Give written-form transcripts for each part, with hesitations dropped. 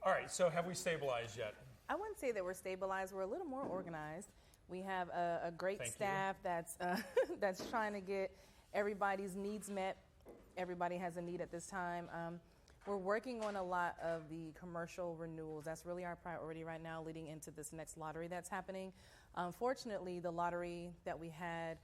All right, so have we stabilized yet? I wouldn't say that we're stabilized. We're a little more organized. We have a great staff that's that's trying to get everybody's needs met. Everybody has a need at this time. We're working on a lot of the commercial renewals. That's really our priority right now, leading into this next lottery that's happening. Fortunately, the lottery that we had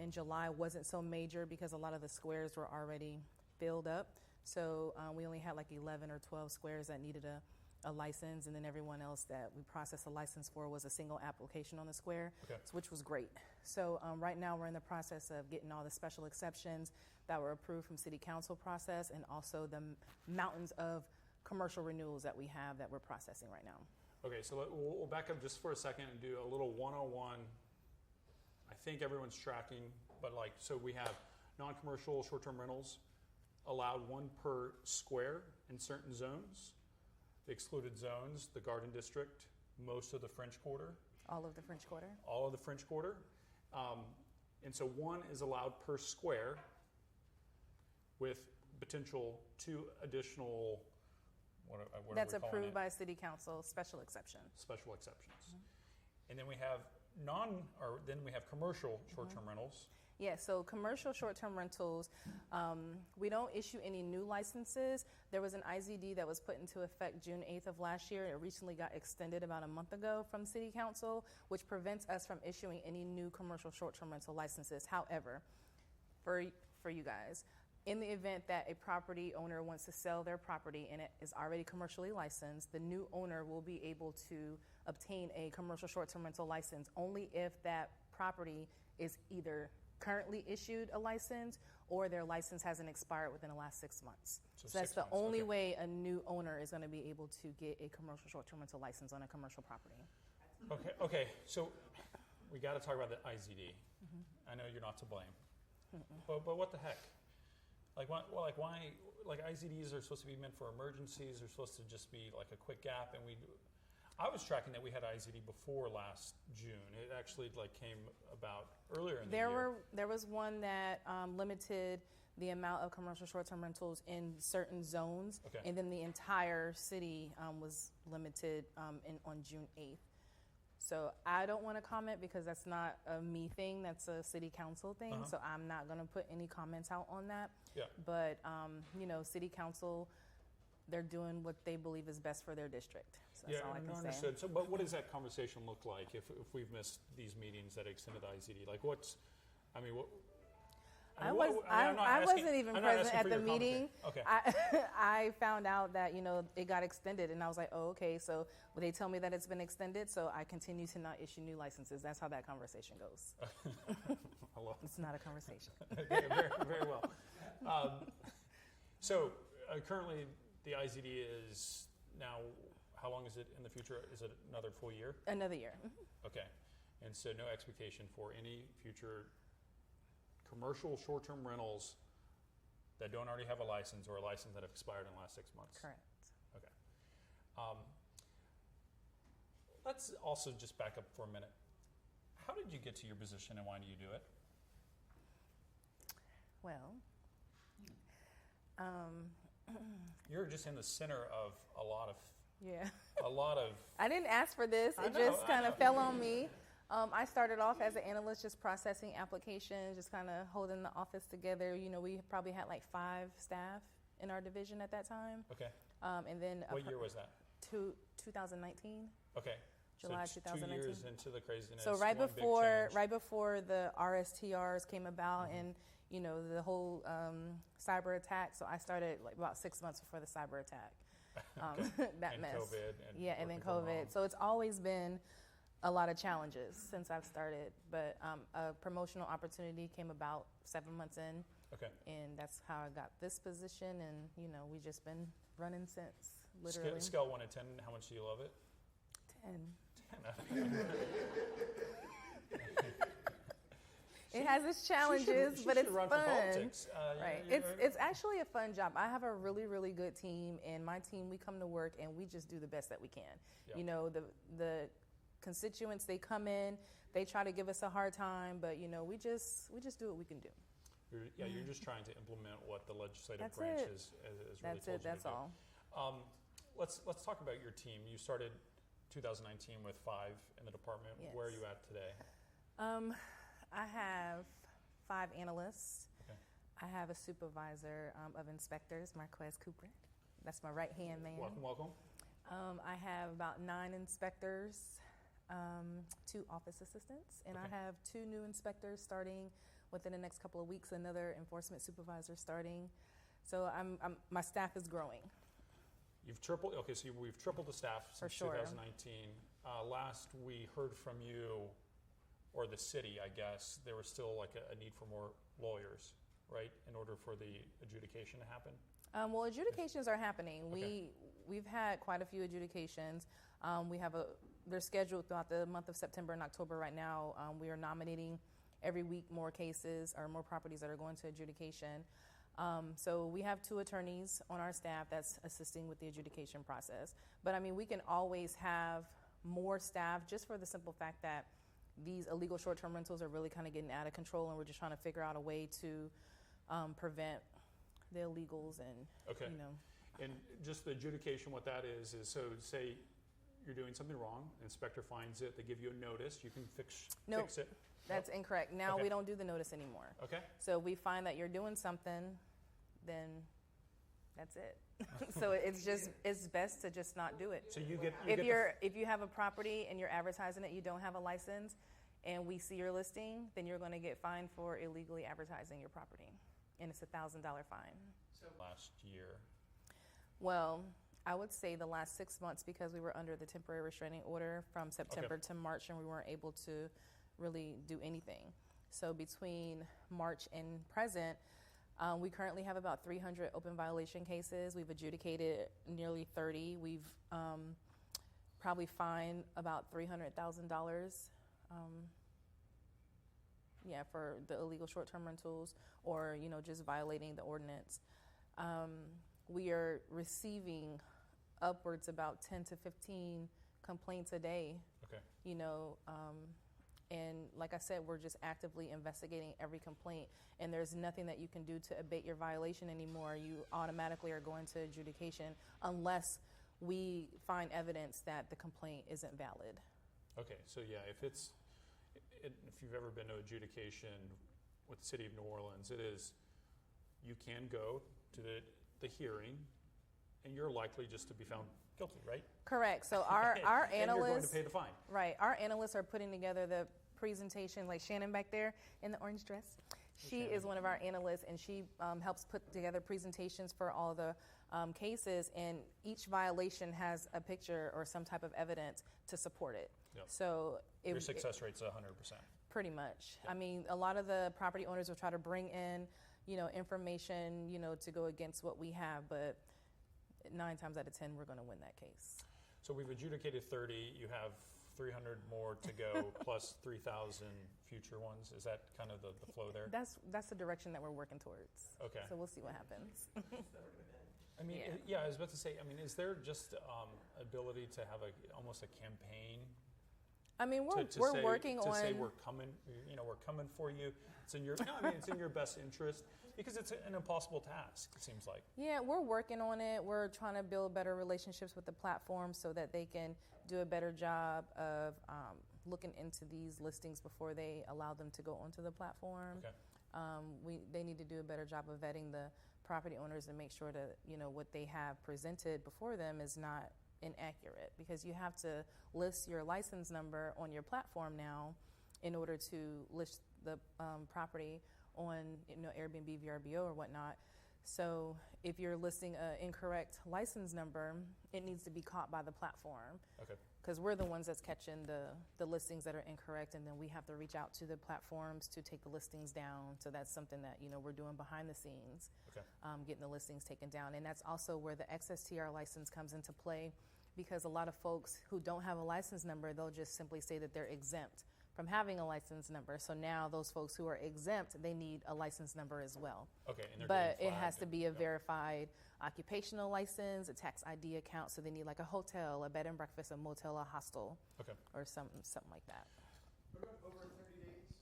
in July wasn't so major because a lot of the squares were already filled up. So we only had like 11 or 12 squares that needed a license, and then everyone else that we processed a license for was a single application on the square, which was great. So right now we're in the process of getting all the special exceptions that were approved from City Council process, and also the mountains of commercial renewals that we have that we're processing right now. Okay, so we'll back up just for a second and do a little 101. I think everyone's tracking, but so we have non-commercial short-term rentals allowed 1 per square in certain zones. The excluded zones, the Garden District, most of the French Quarter. All of the French Quarter? All of the French Quarter. And so 1 is allowed per square with potential 2 additional, what that's approved by City Council, special exception. Special exceptions. Mm-hmm. And then we have commercial short-term rentals. Yeah, so commercial short-term rentals, we don't issue any new licenses. There was an IZD that was put into effect June 8th of last year. It recently got extended about a month ago from City Council, which prevents us from issuing any new commercial short-term rental licenses. However, for you guys, in the event that a property owner wants to sell their property and it is already commercially licensed, the new owner will be able to obtain a commercial short-term rental license only if that property is either currently issued a license or their license hasn't expired within the last 6 months. So that's the only way a new owner is going to be able to get a commercial short-term rental license on a commercial property. Okay. So we got to talk about the IZD. Mm-hmm. I know you're not to blame, but what the heck? Why? IZDs are supposed to be meant for emergencies. They're supposed to just be like a quick gap, and I was tracking that we had IZD before last June. It actually came about earlier in the year. There was one that limited the amount of commercial short-term rentals in certain zones, and then the entire city was limited on June 8th. So I don't want to comment because that's not a me thing. That's a City Council thing. So I'm not going to put any comments out on that. Yeah. But City Council, they're doing what they believe is best for their district. So that's all I can say. Understood. So, but what does that conversation look like if we've missed these meetings that extended the IZD? I wasn't even present at the meeting. Okay. I found out that it got extended, and I was like, oh, okay. So they tell me that it's been extended, so I continue to not issue new licenses. That's how that conversation goes. Hello. It's not a conversation. Okay, very, very well. So currently, the IZD is now. How long is it in the future? Is it another full year? Another year. Mm-hmm. Okay, and so no expectation for any future commercial short-term rentals that don't already have a license or a license that have expired in the last 6 months? Correct. Okay. Let's also just back up for a minute. How did you get to your position and why do you do it? Well, you're just in the center of a lot of. Yeah. I didn't ask for this. It just kind of fell on me. I started off as an analyst, just processing applications, just kind of holding the office together. We probably had 5 staff in our division at that time. Okay. And then what year was that? 2019. Okay. July so 2019. 2 years into the craziness. So right before the RSTRs came about, and the whole cyber attack. So I started about 6 months before the cyber attack. That and mess. COVID. And then COVID. So it's always been a lot of challenges since I've started, but a promotional opportunity came about 7 months in, and that's how I got this position, and we just been running since, literally. Scale 1 to 10, how much do you love it? 10. It has its challenges, but it's fun. Right. It's actually a fun job. I have a really, really good team, and my team, we come to work and we just do the best that we can. Yep. The constituents, they come in, they try to give us a hard time, but we just do what we can do. You're just trying to implement what the legislative branch has really told you to do. That's all. let's talk about your team. You started 2019 with 5 in the department. Yes. Where are you at today? I have 5 analysts. Okay. I have a supervisor of inspectors, Marquez Cooper. That's my right-hand man. Welcome. I have about 9 inspectors, 2 office assistants, and Okay. I have 2 new inspectors starting within the next couple of weeks, another enforcement supervisor starting. So my staff is growing. You've tripled. Okay, so we've tripled the staff since sure. 2019. Last we heard from you, or the city, I guess, there was still like a need for more lawyers, right, in order for the adjudication to happen. Well, adjudications are happening. Okay. We've had quite a few adjudications. They're scheduled throughout the month of September and October right now. We are nominating every week more cases or more properties that are going to adjudication. So we have 2 attorneys on our staff that's assisting with the adjudication process. But I mean, we can always have more staff just for the simple fact that these illegal short-term rentals are really kind of getting out of control, and we're just trying to figure out a way to prevent the illegals and, Okay. And just the adjudication, what that is so say you're doing something wrong, inspector finds it, they give you a notice, you can fix it. That's incorrect. Now Okay. we don't do the notice anymore. Okay. So we find that you're doing something, then that's it. So it's best to just not do it. So you get If you have a property and you're advertising it, you don't have a license, and we see your listing, then you're going to get fined for illegally advertising your property, and it's $1,000 fine. So last year. Well, I would say the last 6 months, because we were under the temporary restraining order from September to March, and we weren't able to really do anything. So between March and present, we currently have about 300 open violation cases. We've adjudicated nearly 30. We've probably fined about $300,000 for the illegal short-term rentals or, just violating the ordinance. We are receiving upwards about 10 to 15 complaints a day. Okay. And like I said, we're just actively investigating every complaint, and there's nothing that you can do to abate your violation anymore. You automatically are going to adjudication unless we find evidence that the complaint isn't valid. Okay, so yeah, if you've ever been to adjudication with the city of New Orleans, you can go to the hearing, and you're likely just to be found guilty, right? Correct. So our analysts, and you're going to pay the fine. Right. Our analysts are putting together the presentation, like Shannon back there in the orange dress. She is one of our analysts, and she helps put together presentations for all the cases, and each violation has a picture or some type of evidence to support it. Yep. So your success rate's 100%. Pretty much. Yep. I mean, a lot of the property owners will try to bring in, information, to go against what we have, but 9 times out of 10, we're going to win that case. So we've adjudicated 30. You have 300 more to go, plus 3,000 future ones. Is that kind of the flow there? That's the direction that we're working towards. Okay. So we'll see what happens. I mean, I was about to say, is there just ability to have almost a campaign? I mean, we're working on. To say we're coming, we're coming for you. It's in your, it's in your best interest, because it's an impossible task, it seems like. Yeah, we're working on it. We're trying to build better relationships with the platform so that they can do a better job of looking into these listings before they allow them to go onto the platform. Okay. They need to do a better job of vetting the property owners and make sure that what they have presented before them is not inaccurate, because you have to list your license number on your platform now in order to list the property on Airbnb, VRBO, or whatnot. So if you're listing an incorrect license number, it needs to be caught by the platform. Okay. Because we're the ones that's catching the listings that are incorrect, and then we have to reach out to the platforms to take the listings down. So that's something that we're doing behind the scenes, okay. Getting the listings taken down. And that's also where the XSTR license comes into play, because a lot of folks who don't have a license number, they'll just simply say that they're exempt from having a license number. So now those folks who are exempt, they need a license number as well. Okay, and but it has to be a verified occupational license, a tax ID account. So they need like a hotel, a bed and breakfast, a motel, a hostel, okay, or something like that. What about over 30 days?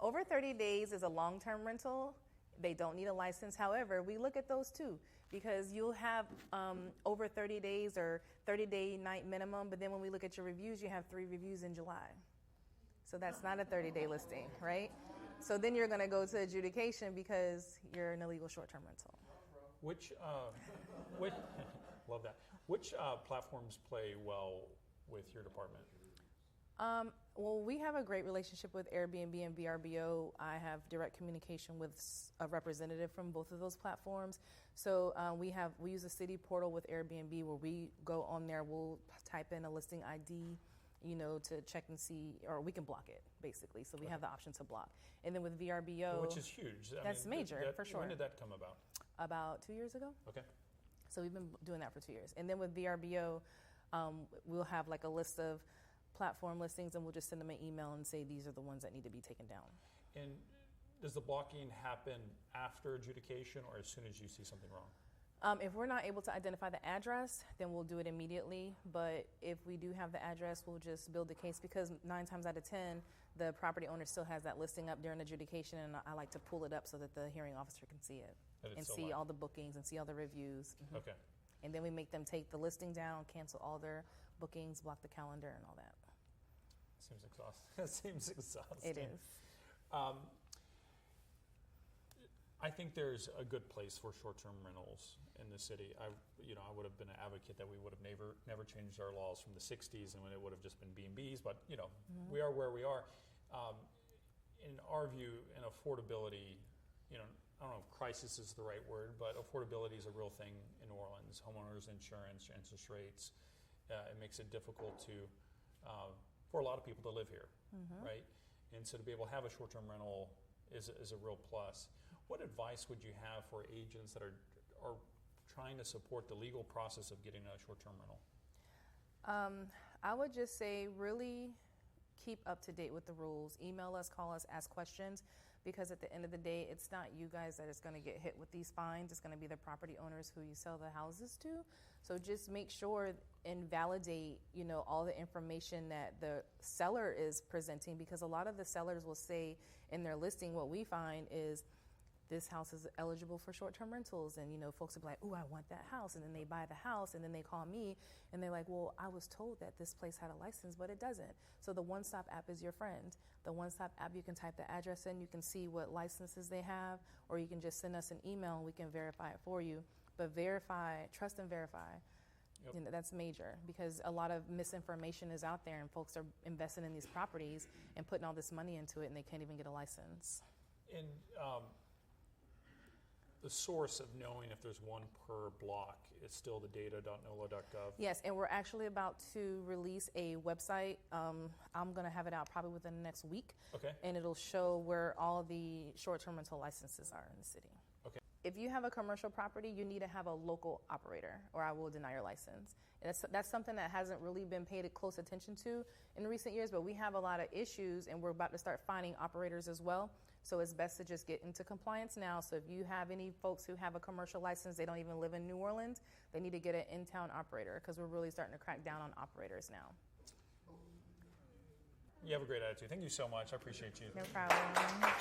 Over 30 days is a long-term rental. They don't need a license. However, we look at those too, because you'll have over 30 days or 30-day night minimum, but then when we look at your reviews, you have 3 reviews in July. So that's not a 30-day listing, right? So then you're going to go to adjudication because you're an illegal short-term rental. Which love that. Which platforms play well with your department? Well, we have a great relationship with Airbnb and VRBO. I have direct communication with a representative from both of those platforms. So we use a city portal with Airbnb where we go on there. We'll type in a listing ID, to check and see, or we can block it basically. So we have the option to block. And then with VRBO, which is huge. That's major for sure. When did that come about? About 2 years ago. Okay. So we've been doing that for 2 years. And then with VRBO, we'll have like a list of platform listings, and we'll just send them an email and say these are the ones that need to be taken down. And does the blocking happen after adjudication or as soon as you see something wrong? If we're not able to identify the address, then we'll do it immediately. But if we do have the address, we'll just build the case, because 9 times out of 10, the property owner still has that listing up during adjudication, and I like to pull it up so that the hearing officer can see it and see all the bookings and see all the reviews. Mm-hmm. Okay. And then we make them take the listing down, cancel all their bookings, block the calendar, and all that. Seems exhausting. That seems exhausting. It is. I think there's a good place for short-term rentals in the city. I would have been an advocate that we would have never changed our laws from the 60s, and when it would have just been B&Bs. But we are where we are. In our view, and affordability, I don't know if crisis is the right word, but affordability is a real thing in New Orleans. Homeowners insurance, interest rates, it makes it difficult for a lot of people to live here, right? And so to be able to have a short-term rental is a real plus. What advice would you have for agents that are trying to support the legal process of getting a short-term rental? I would just say really keep up to date with the rules. Email us, call us, ask questions, because at the end of the day, it's not you guys that is going to get hit with these fines. It's going to be the property owners who you sell the houses to. So just make sure and validate, all the information that the seller is presenting, because a lot of the sellers will say in their listing, what we find is, this house is eligible for short-term rentals, and folks will be like, "Oh, I want that house," and then they buy the house, and then they call me, and they're like, "Well, I was told that this place had a license, but it doesn't." So the One Stop app is your friend. The One Stop app, you can type the address in, you can see what licenses they have, or you can just send us an email and we can verify it for you. But trust and verify. Yep. That's major, because a lot of misinformation is out there, and folks are investing in these properties and putting all this money into it, and they can't even get a license. And the source of knowing if there's one per block is still the data.nola.gov? Yes, and we're actually about to release a website. I'm going to have it out probably within the next week. Okay. And it'll show where all the short-term rental licenses are in the city. Okay. If you have a commercial property, you need to have a local operator, or I will deny your license. And that's something that hasn't really been paid close attention to in recent years, but we have a lot of issues, and we're about to start finding operators as well. So it's best to just get into compliance now. So if you have any folks who have a commercial license, they don't even live in New Orleans, they need to get an in-town operator, because we're really starting to crack down on operators now. You have a great attitude. Thank you so much. I appreciate you. No problem.